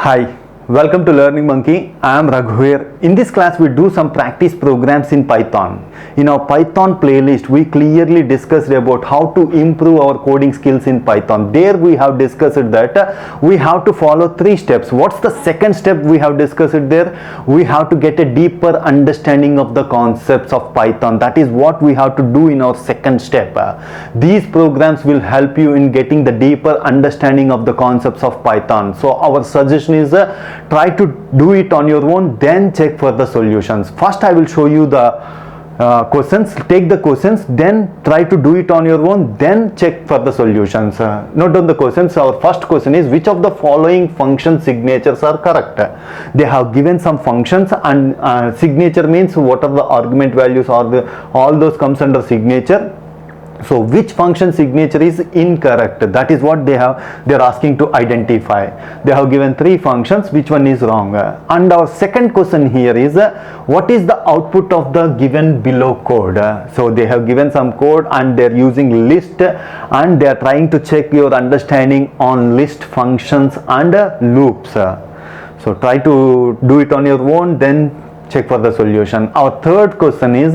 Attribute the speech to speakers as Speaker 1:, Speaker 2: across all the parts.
Speaker 1: Hi, welcome to Learning Monkey. I am Raghuveer. In this class, we do some practice programs in Python. In our Python playlist, we clearly discussed about how to improve our coding skills in Python. There we have discussed that we have to follow 3 steps. What's the second step we have discussed there? We have to get a deeper understanding of the concepts of Python. That is what we have to do in our second step. These programs will help you in getting the deeper understanding of the concepts of Python. So our suggestion is try to do it on your own, then check for the solutions. First I will show you the questions, take the questions, then try to do it on your own, then check for the solutions. Note down the questions. Our first question is, which of the following function signatures are correct? They have given some functions, and signature means what are the argument values, or all those comes under signature. So which function signature is incorrect? That is what they are asking to identify. They have given 3 functions, which one is wrong? And our second question here is, what is the output of the given below code? So they have given some code and they are using list, and they are trying to check your understanding on list functions and loops. So try to do it on your own, then check for the solution. Our third question is,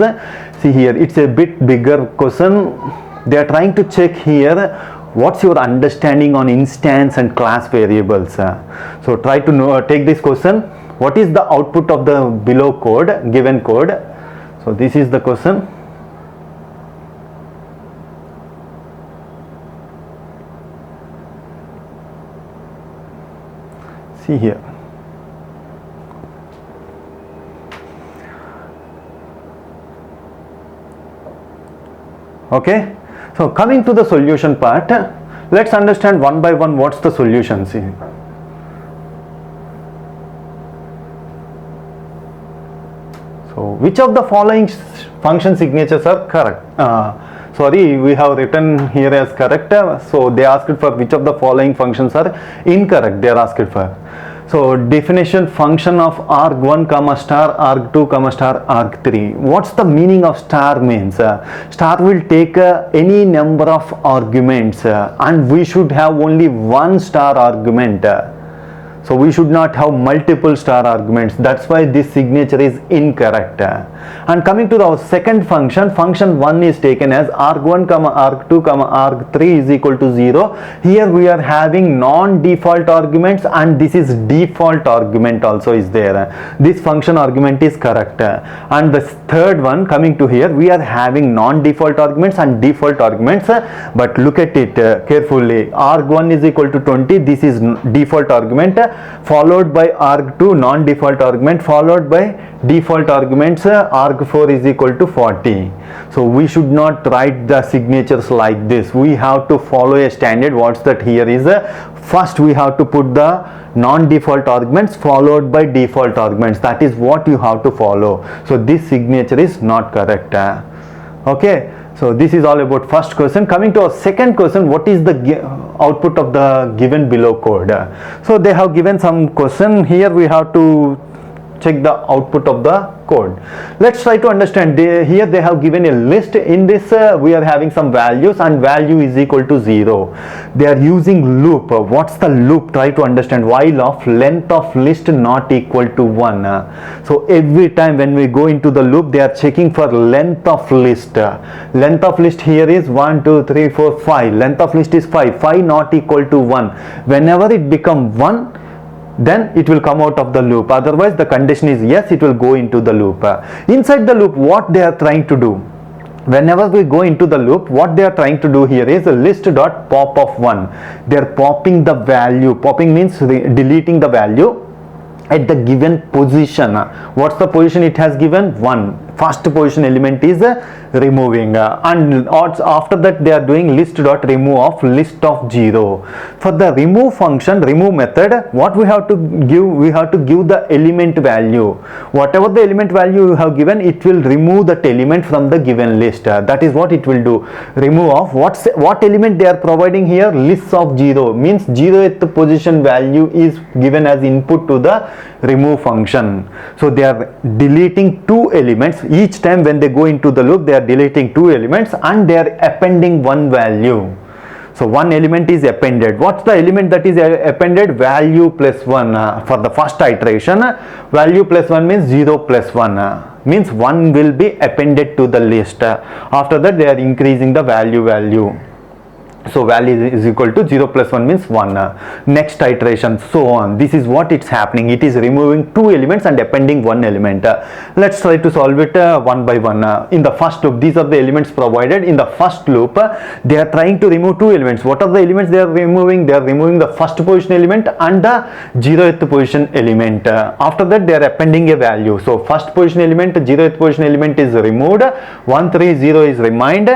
Speaker 1: see here, it's a bit bigger question. They are trying to check here what's your understanding on instance and class variables. So try to take this question. What is the output of the below code, given code? So this is the question. See here. Okay, so coming to the solution part, let's understand one by one what's the solution. See, so which of the following function signatures are correct? Sorry, we have written here as correct, so they asked for which of the following functions are incorrect. They are asked for. So definition function of arg1 comma star, arg2 comma star, arg3. What's the meaning of star means? Star will take any number of arguments, and we should have only one star argument. So we should not have multiple star arguments. That's why this signature is incorrect. And coming to our second function, function 1 is taken as arg1 comma arg2 comma arg3 is equal to 0. Here we are having non-default arguments, and this is default argument also is there. This function argument is correct. And the third one, coming to here, we are having non-default arguments and default arguments, but look at it carefully. Arg1 is equal to 20. This is default argument, followed by arg2 non-default argument, followed by default arguments arg4 is equal to 40. So we should not write the signatures like this. We have to follow a standard. What's that here is, first we have to put the non-default arguments followed by default arguments. That is what you have to follow. So this signature is not correct. Okay. So this is all about first question. Coming to our second question, what is the output of the given below code? So they have given some question. Here we have to check the output of the code. Let's try to understand. Here they have given a list. In this we are having some values, and value is equal to 0. They are using loop. What's the loop? Try to understand. While of length of list not equal to 1. So every time when we go into the loop, they are checking for length of list. Length of list here is 1 2 3 4 5. Length of list is 5. 5 not equal to 1. Whenever it becomes 1, then it will come out of the loop. Otherwise the condition is yes, it will go into the loop. Inside the loop, what they are trying to do, whenever we go into the loop, what they are trying to do here is a list dot pop of 1. They are popping the value. Popping means deleting the value at the given position. What's the position it has given? 1. First position element is removing, and after that they are doing list dot remove of list of 0. For the remove function, remove method, what we have to give? We have to give the element value. Whatever the element value you have given, it will remove that element from the given list. That is what it will do. Remove of what element they are providing here? List of 0 means 0th position value is given as input to the remove function. So they are deleting 2 elements. Each time when they go into the loop, they are deleting 2 elements and they are appending 1 value. So one element is appended. What's the element that is appended? Value plus 1 for the first iteration. Value plus 1 means 0 plus 1 means 1 will be appended to the list. After that they are increasing the value. So value is equal to 0 plus 1 means 1. Next iteration, so on. This is what it's happening. It is removing 2 elements and appending 1 element. Let's try to solve it one by one. In the first loop, these are the elements provided. In the first loop, they are trying to remove 2 elements. What are the elements they are removing? They are removing the first position element and the 0th position element. After that, they are appending a value. So first position element, 0th position element is removed. 130 is remained.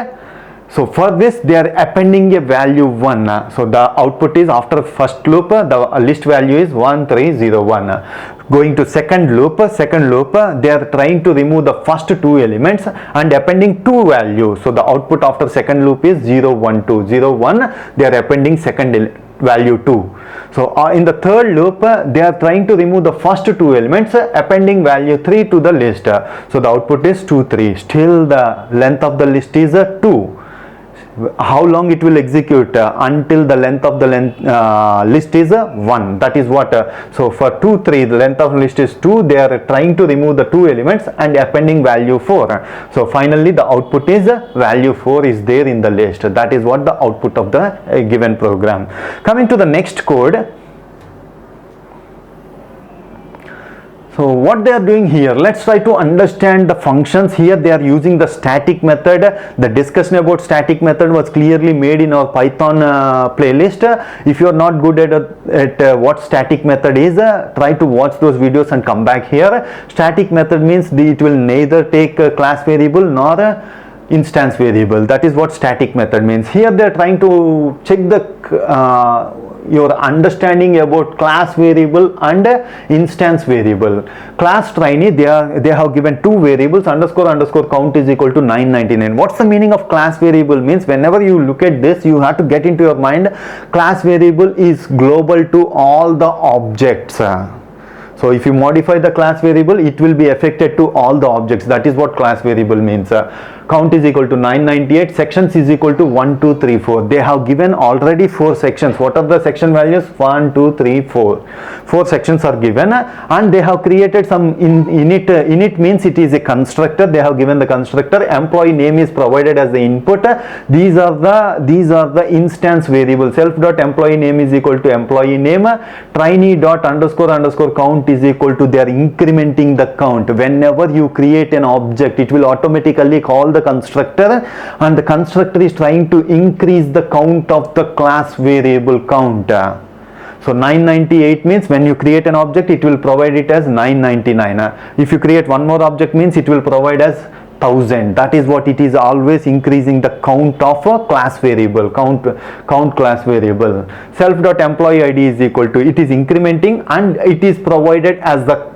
Speaker 1: So for this they are appending a value 1. So the output is, after first loop the list value is 1301. Going to second loop, they are trying to remove the first 2 elements and appending 2 values. So the output after second loop is 012. 01 they are appending second value 2. So in the third loop they are trying to remove the first 2 elements, appending value 3 to the list. So the output is 23. Still the length of the list is 2. How long it will execute? Until the length of the list is 1. That is what so for 2 3 the length of the list is 2. They are trying to remove the 2 elements and appending value 4. So finally the output is value 4 is there in the list. That is what the output of the given program. Coming to the next code. So what they are doing here, let's try to understand the functions. Here they are using the static method. The discussion about static method was clearly made in our Python playlist. If you are not good at what static method is, try to watch those videos and come back here. Static method means it will neither take a class variable nor a instance variable. That is what static method means. Here they are trying to check the your understanding about class variable and instance variable. Class trainee, they have given 2 variables, underscore count is equal to 999. What's the meaning of class variable? Means whenever you look at this, you have to get into your mind, class variable is global to all the objects. So if you modify the class variable, it will be affected to all the objects. That is what class variable means. Count is equal to 998. Sections is equal to 1, 2, 3, 4. They have given already 4 sections. What are the section values? 1, 2, 3, 4. 4 sections are given, and they have created some init. Init means it is a constructor. They have given the constructor. Employee name is provided as the input. These are the instance variables. Self.employee name is equal to employee name. Trainee dot underscore count is equal to, they are incrementing the count. Whenever you create an object, it will automatically call the constructor, and the constructor is trying to increase the count of the class variable count. So 998 means when you create an object, it will provide it as 999. If you create one more object, means it will provide as 1000. That is what it is, always increasing the count of a class variable, count class variable. Self.employee ID is equal to, it is incrementing and it is provided as the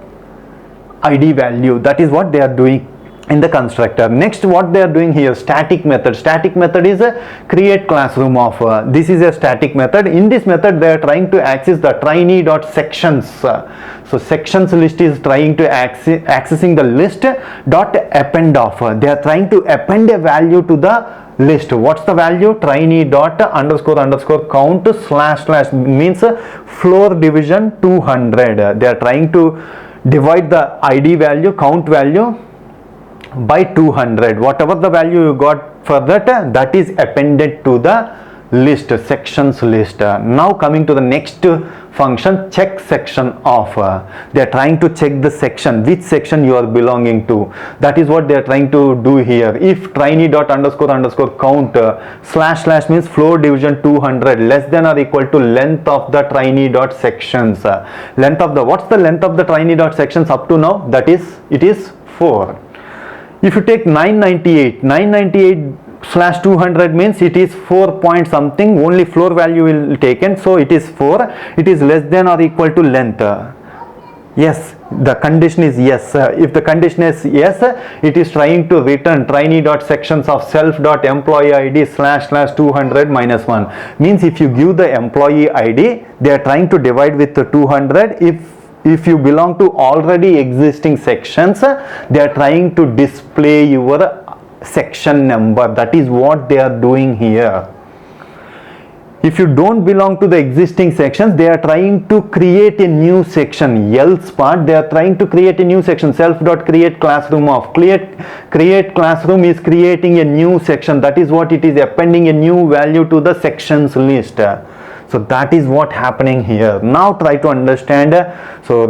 Speaker 1: ID value. That is what they are doing in the constructor. Next, what they are doing here, static method. Static method is a create classroom of. This is a static method. In this method, they are trying to access the trainee.sections. So sections list is trying to accessing the list dot append of. They are trying to append a value to the list. What's the value? Trainee dot underscore count slash means floor division 200. They are trying to divide the ID value, count value by 200. Whatever the value you got for that is appended to the list, sections list. Now coming to the next function, check section of. They are trying to check the section, which section you are belonging to. That is what they are trying to do here. If trainee dot underscore count slash means floor division 200 less than or equal to length of the trainee dot sections. Length of the, what's the length of the trainee dot sections up to now? That is, it is 4. If you take 998 slash 200 means it is 4 point something, only floor value will taken, so it is 4. It is less than or equal to length. Yes, the condition is yes. If the condition is yes, it is trying to return trainee.sections of self.employee ID slash 200 minus 1. Means if you give the employee ID, they are trying to divide with the 200. If you belong to already existing sections, they are trying to display your section number. That is what they are doing here. if you don't belong to the existing sections, they are trying to create a new section. Else part, they are trying to create a new section. Self.create classroom of. Create classroom is creating a new section. That is what it is, appending a new value to the sections list. So that is what happening here. Now try to understand. So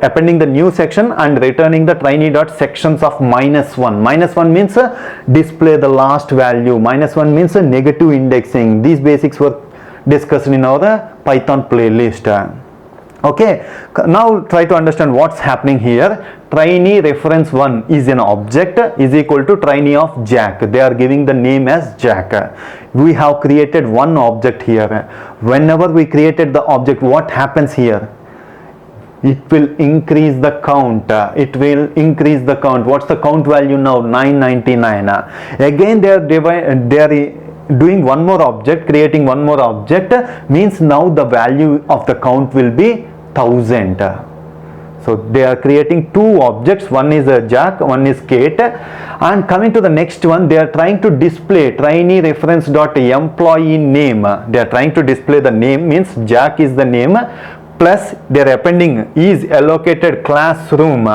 Speaker 1: appending the new section and returning the trainee.sections of -1. -1 means display the last value. -1 means negative indexing. These basics were discussed in our Python playlist. Okay, now try to understand what's happening here. Trainee reference 1 is an object is equal to trainee of Jack. They are giving the name as Jack. We have created one object here. Whenever we created the object, what happens here? It will increase the count. It will increase the count. What's the count value now? 999. Again they are doing one more object, creating one more object, means now the value of the count will be 1000. So they are creating two objects, one is Jack, one is Kate. And coming to the next one, they are trying to display trainee reference dot employee name. They are trying to display the name, means Jack is the name, plus they are appending is allocated classroom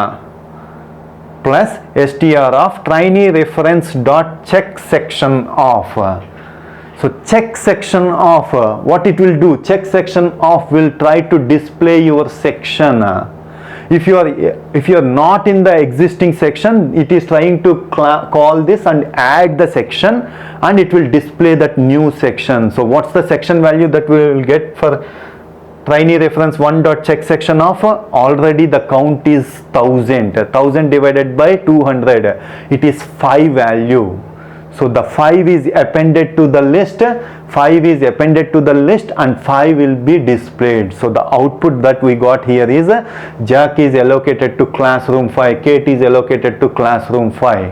Speaker 1: plus str of trainee reference dot check section of. So check section of, what it will do? Check section of will try to display your section. If you are not in the existing section, it is trying to call this and add the section, and it will display that new section. So what's the section value that we will get for trainee reference 1 dot check section of? Already the count is 1000. 1000 divided by 200, it is 5 value. So the 5 is appended to the list, 5 is appended to the list, and 5 will be displayed. So the output that we got here is Jack is allocated to classroom 5, Kate is allocated to classroom 5.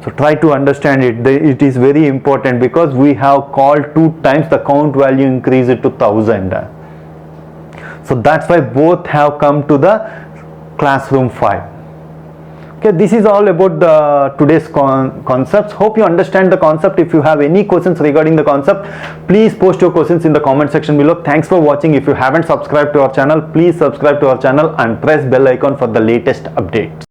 Speaker 1: So try to understand it. It is very important because we have called 2 times, the count value increased to 1000. So that's why both have come to the classroom 5. Okay, this is all about the today's concepts. Hope you understand the concept. If you have any questions regarding the concept, please post your questions in the comment section below. Thanks for watching. If you haven't subscribed to our channel, please subscribe to our channel and press bell icon for the latest updates.